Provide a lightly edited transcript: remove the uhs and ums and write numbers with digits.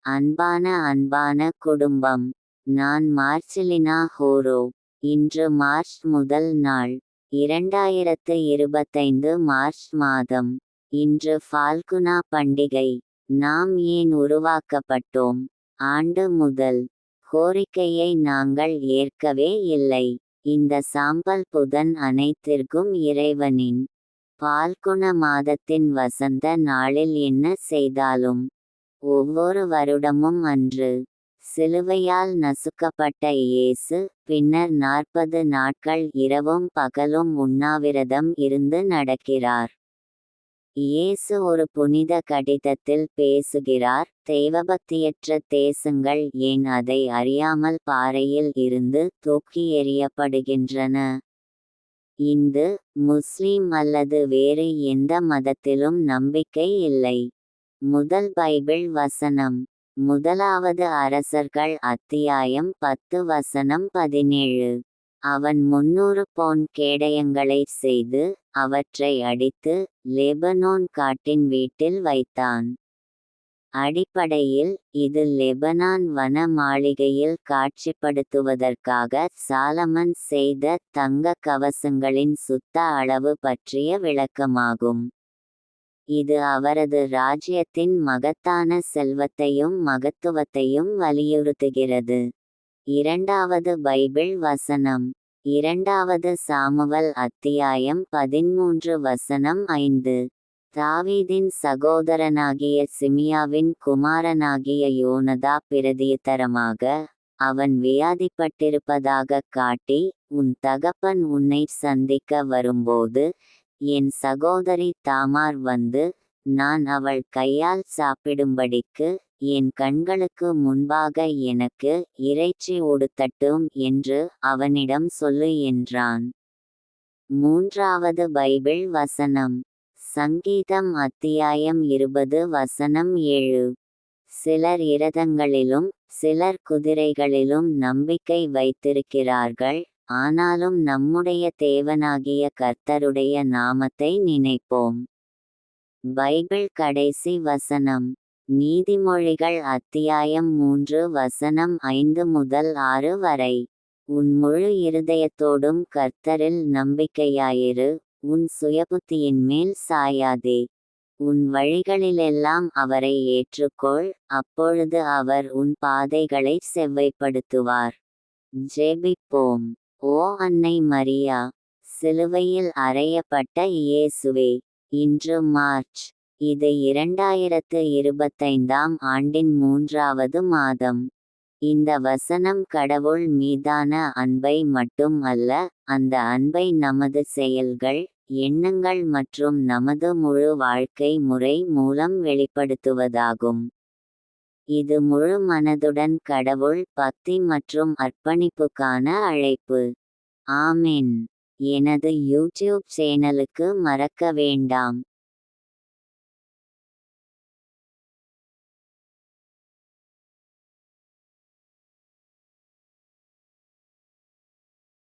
அன்பான குடும்பம். நான் மார்சிலினா ஹோரோ. இன்று மார்ச் முதல் நாள். 2025 மார்ச் மாதம். இன்று ஃபால்குனா பண்டிகை. நாம் ஏன் உருவாக்கப்பட்டோம்? ஆண்டு முதல் கோரிக்கையை நாங்கள் ஏற்கவே இல்லை. இந்த சாம்பல் புதன் அனைத்திற்கும் இறைவனின். பால்குண மாதத்தின் வசந்த நாளில் என்ன செய்தாலும் ஒவ்வொரு வருடமும் அன்று சிலுவையால் நசுக்கப்பட்ட இயேசு பின்னர் 40 நாட்கள் இரவும் பகலும் உண்ணாவிரதம் இருந்து நடக்கிறார். இயேசு ஒரு புனித கடிதத்தில் பேசுகிறார், தெய்வபக்தியற்ற தேசங்கள் ஏன் அதை அறியாமல் பாறையில் இருந்து தூக்கி எறியப்படுகின்றன. இந்து, முஸ்லிம் அல்லது வேறு எந்த மதத்திலும் நம்பிக்கை இல்லை. முதல் பைபிள் வசனம். முதலாவது அரசர்கள் அத்தியாயம் 10 வசனம் 17. அவன் 300 பொன் கேடயங்களைச் செய்து அவற்றை அடித்து லெபனோன் காட்டின் வீட்டில் வைத்தான். அடிப்படையில் இது லெபனான் வன மாளிகையில் காட்சிப்படுத்துவதற்காக சாலமன் செய்த தங்க கவசங்களின் சுத்த அளவு பற்றிய விளக்கமாகும். இது அவரது ராஜ்யத்தின் மகத்தான செல்வத்தையும் மகத்துவத்தையும் வலியுறுத்துகிறது. இரண்டாவது பைபிள் வசனம். இரண்டாவது சாமுவல் அத்தியாயம் 13 வசனம் 5. தாவீதின் சகோதரனாகிய சிமியாவின் குமாரனாகிய யோனதா பிரதியுத்தரமாக, அவன் வியாதிப்பட்டிருப்பதாகக் காட்டி, உன் தகப்பன் உன்னை சந்திக்க வரும்போது என் சகோதரி தாமார் வந்து, நான் அவள் கையால் சாப்பிடும்படிக்கு என் கண்களுக்கு முன்பாக எனக்கு இறைச்சி உடுத்தட்டும் என்று அவனிடம் சொல்லு என்றான். மூன்றாவது பைபிள் வசனம். சங்கீதம் அத்தியாயம் 20 வசனம் 7. சிலர் இரதங்களிலும் சிலர் குதிரைகளிலும் நம்பிக்கை வைத்திருக்கிறார்கள், ஆனாலும் நம்முடைய தேவனாகிய கர்த்தருடைய நாமத்தை நினைப்போம். பைபிள் கடைசி வசனம். நீதிமொழிகள் அத்தியாயம் 3 வசனம் 5 முதல் 6 வரை. உன் முழு இருதயத்தோடும் கர்த்தரில் நம்பிக்கையாயிரு, உன் சுயபுத்தியின் மேல் சாயாதே. உன் வழிகளிலெல்லாம் அவரை ஏற்றுக்கொள், அப்பொழுது அவர் உன் பாதைகளை செவ்வைப்படுத்துவார். ஜெபிப்போம். ஓ அன்னை மரியா, சிலுவையில் அறையப்பட்ட இயேசுவே, இன்று மார்ச். இது 2025 ஆண்டின் 3வது மாதம். இந்த வசனம் கடவுள் மீதான அன்பை மட்டும் அல்ல, அந்த அன்பை நமது செயல்கள், எண்ணங்கள் மற்றும் நமது முழு வாழ்க்கை முறை மூலம் வெளிப்படுத்துவதாகும். இது முழு மனதுடன் கடவுள் பக்தி மற்றும் அர்ப்பணிப்புக்கான அழைப்பு. ஆமென். எனது யூடியூப் சேனலுக்கு மறக்க வேண்டாம்.